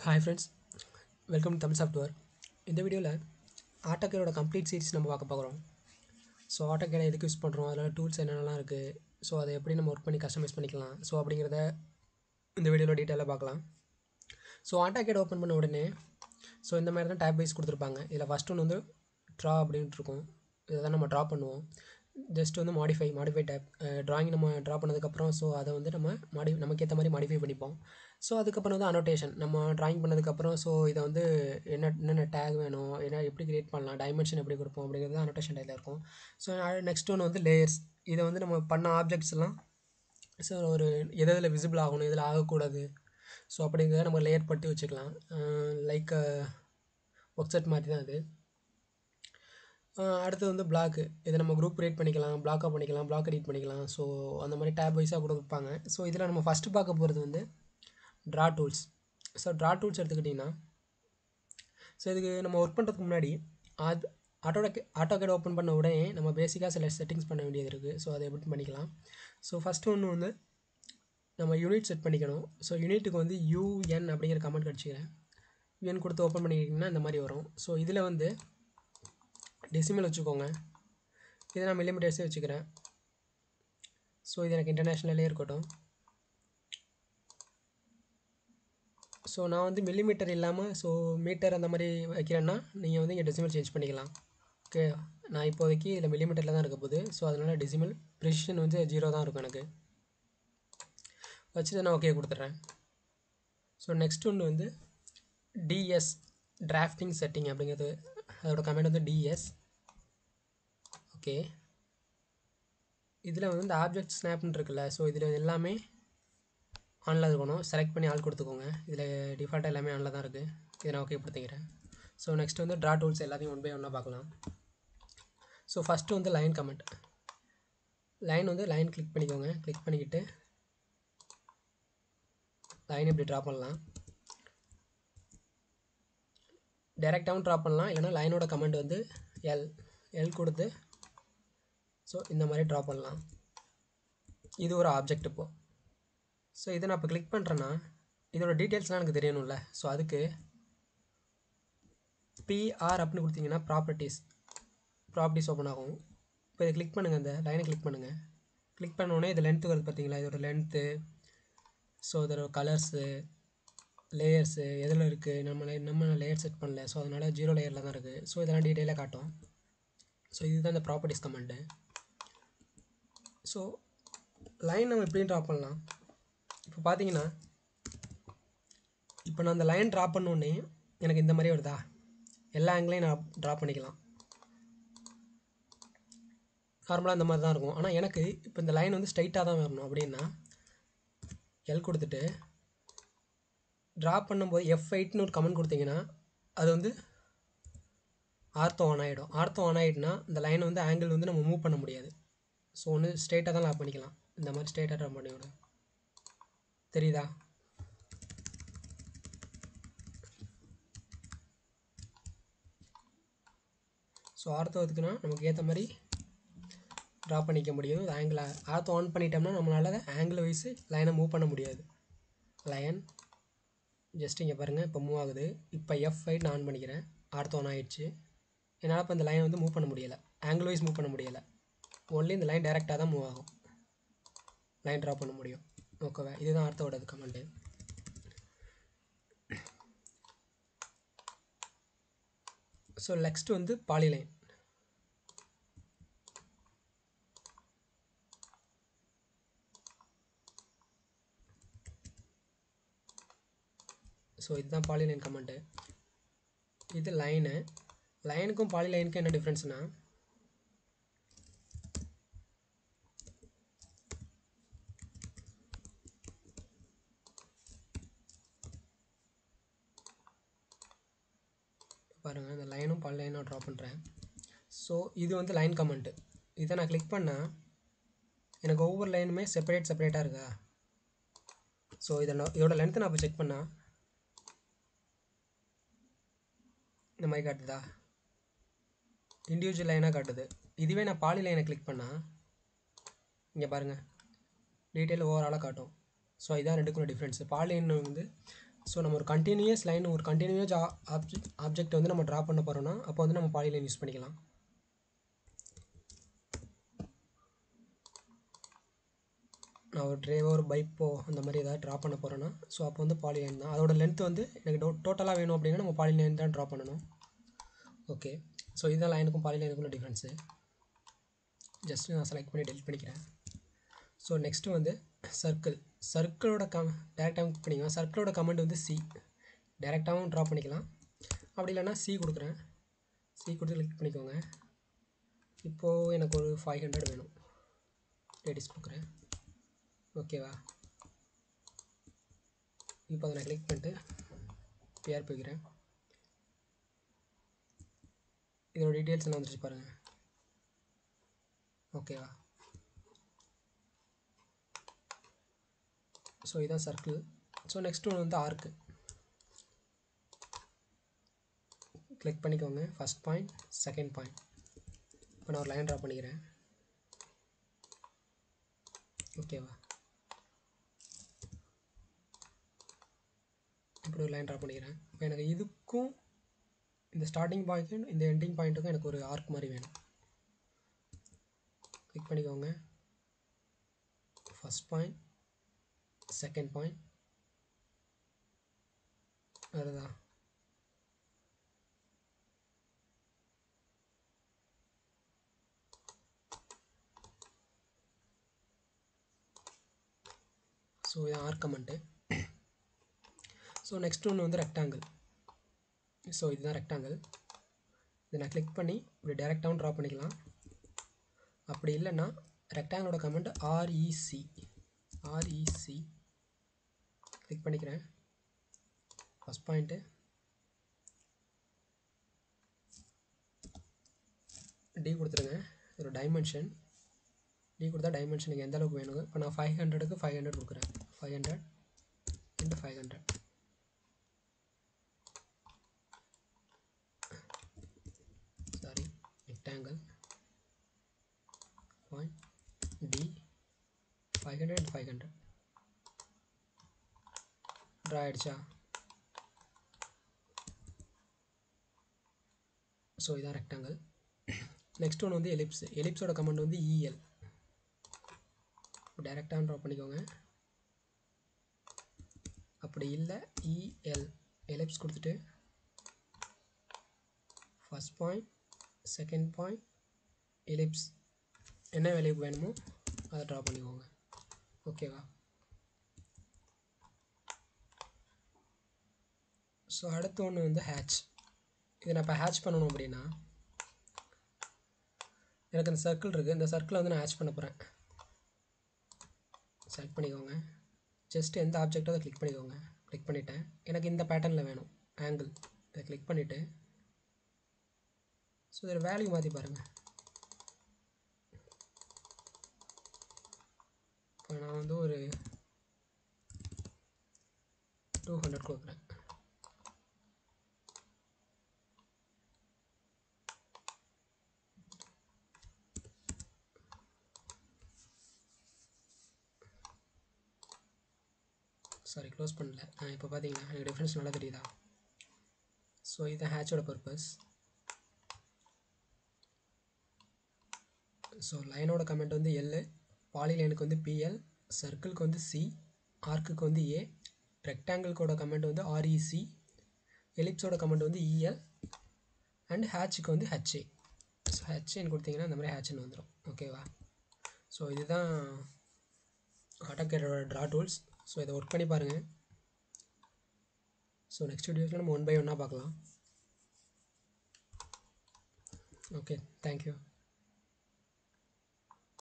Hi friends, welcome to Tamil Software. இந்த வீடியோவில் ஆட்டோகேடோட complete series நம்ம பார்க்க போகிறோம். ஸோ ஆட்டோகேடை எதுக்கு யூஸ் பண்ணுறோம், அதில் டூல்ஸ் என்னென்னலாம் இருக்குது, ஸோ அதை எப்படி நம்ம ஒர்க் பண்ணி கஸ்டமைஸ் பண்ணிக்கலாம், ஸோ அப்படிங்கிறத இந்த வீடியோவில் டீட்டெயிலாக பார்க்கலாம். ஸோ ஆட்டோகேட் ஓப்பன் பண்ண உடனே ஸோ இந்த மாதிரி தான் டேப் வைஸ் கொடுத்துருப்பாங்க. இதில் ஃபஸ்ட் ஒன்று வந்து ட்ரா அப்படின்ட்டு இருக்கும். இதை தான் நம்ம ட்ரா பண்ணுவோம். ஜஸ்ட் வந்து மாடிஃபை டேப் ட்ராயிங் நம்ம ட்ரா பண்ணதுக்கப்புறம் ஸோ அதை வந்து நம்ம நமக்கு ஏற்ற மாதிரி மாடிஃபை பண்ணிப்போம். ஸோ அதுக்கப்புறம் வந்து அனோட்டேஷன் நம்ம ட்ராயிங் பண்ணதுக்கப்புறம் ஸோ இதை வந்து என்னென்ன டேக் வேணும், என்ன எப்படி கிரியேட் பண்ணலாம், டைமென்ஷன் எப்படி கொடுப்போம் அப்படிங்கிறது அனோட்டேஷன் டைலில் இருக்கும். ஸோ நெக்ஸ்ட் ஒன்று வந்து லேயர்ஸ். இதை வந்து நம்ம பண்ண ஆப்ஜெக்ட்ஸ் எல்லாம் ஸோ ஒரு எதில் விசிபிள் ஆகணும், இதில் ஆகக்கூடாது, ஸோ அப்படிங்கிறத நம்ம லேயர் பட்டி வச்சுக்கலாம். லைக் ஒர்க் செட் மாதிரி தான் அது. அடுத்து வந்து பிளாக்கு. இதை நம்ம குரூப் கிரியேட் பண்ணிக்கலாம், பிளாக்காக பண்ணிக்கலாம், பிளாக் எடிட் பண்ணிக்கலாம். ஸோ அந்த மாதிரி டேப் வைஸாக கொடுப்பாங்க. ஸோ இதில் நம்ம ஃபஸ்ட்டு பார்க்க போகிறது வந்து draw tools. So draw tools எடுத்துக்கிட்டிங்கன்னா ஸோ இதுக்கு நம்ம ஒர்க் பண்ணுறதுக்கு முன்னாடி அது ஆட்டோகேட் ஓப்பன் பண்ண உடனே நம்ம பேசிக்காக சில செட்டிங்ஸ் பண்ண வேண்டியது இருக்குது. ஸோ அதை எப்படி பண்ணிக்கலாம். ஸோ ஃபஸ்ட்டு ஒன்று வந்து நம்ம யூனிட் செட் பண்ணிக்கணும். ஸோ யூனிட்டுக்கு வந்து யூஎன் அப்படிங்கிற கமெண்ட் கிடச்சிக்கிறேன். யூஎன் கொடுத்து ஓப்பன் பண்ணிக்கிட்டிங்கன்னா இந்த மாதிரி வரும். ஸோ இதில் வந்து டெசிமல் வச்சுக்கோங்க. இதை நான் மில்லிமீட்டர்ஸே வச்சுக்கிறேன். ஸோ இது எனக்கு இன்டர்நேஷ்னலே இருக்கட்டும். ஸோ நான் வந்து மில்லிமீட்டர் இல்லாமல் ஸோ மீட்டர் அந்த மாதிரி வைக்கிறேன்னா நீங்கள் வந்து இங்கே டெசிமல் சேஞ்ச் பண்ணிக்கலாம். ஓகே, நான் இப்போதைக்கு இதில் மில்லிமீட்டரில் தான் இருக்க போகுது. ஸோ அதனால் டெசிமல் ப்ரிசிஷன் வந்து 0 தான் இருக்கும் எனக்கு. வச்சுட்டு நான் ஓகே கொடுத்துட்றேன். ஸோ நெக்ஸ்ட் ஒன்று வந்து டிஎஸ் டிராஃப்டிங் செட்டிங் அப்படிங்கிறது. அதோட கமெண்ட் வந்து டிஎஸ். ஓகே, இதில் வந்து இந்த ஆப்ஜெக்ட் ஸ்னாப்னு இருக்குல்ல, ஸோ இதில் எல்லாமே ஆனில் இருக்கணும். செலக்ட் பண்ணி ஆள் கொடுத்துக்கோங்க. இதில் டிஃபால்ட்டாக எல்லாமே ஆனில் தான் இருக்குது. இதை நான் ஓகே கொடுத்துக்கிறேன். ஸோ நெக்ஸ்ட் வந்து ட்ரா டூல்ஸ் எல்லாத்தையும் ஒன் பை ஒன்னாக பார்க்கலாம். ஸோ ஃபஸ்ட்டு வந்து லைன் கமெண்ட். லைன் வந்து லைன் கிளிக் பண்ணிக்கோங்க. கிளிக் பண்ணிக்கிட்டு லைன் இப்படி ட்ரா பண்ணலாம். டைரெக்டாகவும் ட்ரா பண்ணலாம், இல்லைனா லைனோட கமெண்ட் வந்து எல் கொடுத்து ஸோ இந்த மாதிரி ட்ரா பண்ணலாம். இது ஒரு ஆப்ஜெக்ட் இப்போது. ஸோ இதை நான் இப்போ கிளிக் பண்ணுறேன்னா இதோட டீட்டெயில்ஸ்லாம் எனக்கு தெரியணும்ல. ஸோ அதுக்கு பிஆர் அப்படின்னு கொடுத்தீங்கன்னா ப்ராப்பர்ட்டிஸ் ஓப்பன் ஆகும். இப்போ இதை கிளிக் பண்ணுங்கள், இந்த லைனை கிளிக் பண்ணுங்கள். கிளிக் பண்ணோடனே இது லென்த்து வருது பார்த்தீங்களா, இதோட லென்த்து, ஸோ இதோட கலர்ஸு, லேயர்ஸு எதில் இருக்குது, நம்ம லேயர் செட் பண்ணல. ஸோ அதனால் 0 லேயரில் தான் இருக்குது. ஸோ இதெல்லாம் டீட்டெயிலாக காட்டும். ஸோ இதுதான் இந்த ப்ராப்பர்ட்டிஸ் கமெண்ட்டு. ஸோ லைன் நம்ம எப்படியும் ட்ரா பண்ணலாம். இப்போ பார்த்தீங்கன்னா இப்போ நான் அந்த லைன் ட்ரா பண்ணோடனே எனக்கு இந்த மாதிரி வருதா, எல்லா ஆங்கிளையும் நான் ட்ரா பண்ணிக்கலாம். நார்மலாக இந்த மாதிரி தான் இருக்கும். ஆனால் எனக்கு இப்போ இந்த லைன் வந்து ஸ்ட்ரைட்டாக தான் வரணும் அப்படின்னா எல் கொடுத்துட்டு ட்ரா பண்ணும்போது F8ன்னு ஒரு கமெண்ட் கொடுத்தீங்கன்னா அது வந்து ஆர்த்தோ ஆன் ஆகிடும். ஆர்த்தோ ஆன் ஆகிட்டுனா இந்த லைன் வந்து ஆங்கிள் வந்து நம்ம மூவ் பண்ண முடியாது. ஸோ ஒன்று ஸ்ட்ரைட்டாக தான் லாக் பண்ணிக்கலாம். இந்த மாதிரி ஸ்ட்ரைட்டாக ட்ரா பண்ணிவிடும். தெரியுதா? ஸோ ஆர்த்தோ எதுக்குன்னா நமக்கு ஏற்ற மாதிரி ட்ரா பண்ணிக்க முடியும். ஆங்கிள் ஆர்த்தோ ஆன் பண்ணிட்டோம்னா நம்மளால் ஆங்கிள் வைஸு லைனை மூவ் பண்ண முடியாது. லைன் ஜஸ்ட் இங்கே பாருங்கள், இப்போ மூவ் ஆகுது. இப்போ F8 ஆன் பண்ணிக்கிறேன். ஆர்த்தோ ஆன் ஆகிடுச்சு. என்னால் இப்போ இந்த லைனை வந்து மூவ் பண்ண முடியலை, ஆங்கிள் வைஸ் மூவ் பண்ண முடியலை. ஒன்லி இந்த லைன் டைரெக்டாக தான் மூவ் ஆகும், லைன் ட்ரா பண்ண முடியும். ஓகேவா? இதுதான் ஆர்த்தோட கமெண்ட்டு. ஸோ நெக்ஸ்ட் வந்து பாலிலைன். ஸோ இதுதான் பாலிலைன் கமெண்ட்டு. இது லைனுக்கும் பாலிலைனுக்கும் என்ன டிஃப்ரென்ஸ்னால் பாருங்கள், இந்த லைனும் பாலிலைனும் ட்ரா பண்ணுறேன். ஸோ இது வந்து லைன் கமெண்ட்டு. இதை நான் கிளிக் பண்ணால் எனக்கு ஒவ்வொரு லைனுமே செப்பரேட்டாக இருக்கா. ஸோ இதோட லென்த்தை நான் இப்போ செக் பண்ணால் இந்த மாதிரி காட்டுதா, இண்டிவிஜுவல் லைனாக காட்டுது. இதுவே நான் பாலி லைனை கிளிக் பண்ணால் இங்கே பாருங்கள் டீட்டெயில் ஓவராலாக காட்டும். ஸோ இதான் ரெண்டுக்குள்ள டிஃப்ரென்ஸு. பாலிலைன் வந்து ஸோ நம்ம ஒரு கண்டினியூஸ் லைன் ஒரு கண்டினியூஸ் ஆப்ஜெக்ட் வந்து நம்ம ட்ரா பண்ண போகிறோம்னா அப்போ வந்து நம்ம பாலிலைன் யூஸ் பண்ணிக்கலாம். நான் ஒரு ட்ரேவோ ஒரு பைப்போ அந்த மாதிரி ஏதாவது ட்ரா பண்ண போகிறேன்னா ஸோ அப்போ வந்து பாலிலைன் தான். அதோட லென்த் வந்து எனக்கு டோட்டலாக வேணும் அப்படின்னா நம்ம பாலிலைன் தான் ட்ரா பண்ணணும். ஓகே, ஸோ இதுதான் லைனுக்கும் பாலிலைனுக்குள்ள டிஃப்ரென்ஸு. ஜஸ்ட் நான் செலக்ட் பண்ணி டெலிட் பண்ணிக்கிறேன். ஸோ நெக்ஸ்ட்டு வந்து சர்க்கிளோட டேரெக்டாகவும் கிளிக் பண்ணிக்கலாம். சர்க்கிளோட கமெண்ட் வந்து சி, டேரெக்டாகவும் ட்ரா பண்ணிக்கலாம். அப்படி இல்லைனா சி கொடுக்குறேன். சி கொடுத்து கிளிக் பண்ணிக்கோங்க. இப்போது எனக்கு ஒரு 500 வேணும். ரேடியஸ் கொடுக்குறேன். ஓகேவா? இப்போ அதை நான் கிளிக் பண்ணிட்டு பிஆர் போய்க்கிறேன். இதோட டீட்டெயில்ஸ் எல்லாம் வந்துருச்சு பாருங்கள். ஓகேவா? ஸோ இதுதான் சர்க்கிள். ஸோ நெக்ஸ்ட் ஒன்று வந்து ஆர்க்கு. கிளிக் பண்ணிக்கோங்க. First point, second point. இப்போ நான் ஒரு லைன் ட்ரா பண்ணிக்கிறேன். ஓகேவா? இப்படி ஒரு லைன் ட்ரா பண்ணிக்கிறேன். இப்போ எனக்கு இதுக்கும் இந்த ஸ்டார்டிங் பாயிண்ட்டும் இந்த எண்டிங் பாயிண்ட்டுக்கும் எனக்கு ஒரு ஆர்க் மாதிரி வேணும். கிளிக் பண்ணிக்கோங்க. First point, second point. அதுதான். ஸோ இது ஆர்க் கமெண்ட்டு. ஸோ நெக்ஸ்ட் ஒன்று வந்து ரெக்டாங்கிள். ஸோ இதுதான் ரெக்டாங்கிள். இதை நான் கிளிக் பண்ணி இப்படி டேரெக்டாகவும் ட்ரா பண்ணிக்கலாம். அப்படி இல்லைன்னா ரெக்டாங்கிளோட கமெண்ட் ஆர்இசி கிளிக் பண்ணிக்கிறேன். ஃபஸ்ட் பாயிண்ட்டு, டி கொடுத்துருங்க. ஒரு டைமென்ஷன் டி கொடுத்தா டைமென்ஷன் நீங்கள் எந்த அளவுக்கு வேணும். இப்போ நான் 500க்கு 500 கொடுக்குறேன். 500 × 500. Sorry, rectangle point D 500 × 500 draw ஆகிடுச்சா? ஸோ இதான் ரெக்டாங்கிள். நெக்ஸ்ட் ஒன்று வந்து எலிப்ஸோட கமெண்ட் வந்து இஎல். டைரெக்டாக ட்ரா பண்ணிக்கோங்க. அப்படி இல்லை இஎல் எலிப்ஸ் கொடுத்துட்டு first point, second point, ellipse என்ன வேல்யூ வேணுமோ அதை ட்ரா பண்ணிக்கோங்க. ஓகேவா? ஸோ அடுத்த ஒன்று வந்து ஹேட்ச். இதை நான் இப்போ ஹேட்ச் பண்ணணும் அப்படின்னா எனக்கு இந்த சர்க்கிள் இருக்குது. இந்த சர்க்கிளை வந்து நான் ஹேட்ச் பண்ண போகிறேன். செலக்ட் பண்ணிக்கோங்க. ஜஸ்ட் எந்த ஆப்ஜெக்டோ அதை கிளிக் பண்ணிக்கோங்க. கிளிக் பண்ணிவிட்டேன். எனக்கு இந்த பேட்டர்னில் வேணும் ஆங்கிள். இதை கிளிக் பண்ணிவிட்டு ஸோ இதில் வேல்யூ மாற்றி பாருங்கள். இப்போ நான் வந்து ஒரு 200 கொடுக்குறேன். சாரி, க்ளோஸ் பண்ணல. இப்போ பார்த்தீங்கன்னா எனக்கு டிஃப்ரென்ஸ் நல்லா தெரியுதா? ஸோ இது ஹேட்சோட பர்பஸ். ஸோ லைனோட கமெண்ட் வந்து எல், பாலிலைனுக்கு வந்து பிஎல், சர்க்கிளுக்கு வந்து சி, ஆர்க்குக்கு வந்து ஏ, ரெக்டாங்கிள்கோட கமெண்ட் வந்து ஆர்இசி, எலிப்ஸோட கமெண்ட் வந்து இஎல் அண்ட் ஹேட்சுக்கு வந்து ஹெச்ஏ. ஸோ ஹெச்ஏன்னு கொடுத்தீங்கன்னா இந்த மாதிரி ஹேட்ச்னு வந்துடும். ஓகேவா? ஸோ இதுதான் ஆட்டோகேடோட ட்ரா டூல்ஸ். ஸோ இதை ஒர்க் பண்ணி பாருங்கள். ஸோ நெக்ஸ்ட் வீடியோஸில் நம்ம 1 by 1 பார்க்கலாம். Okay, thank you.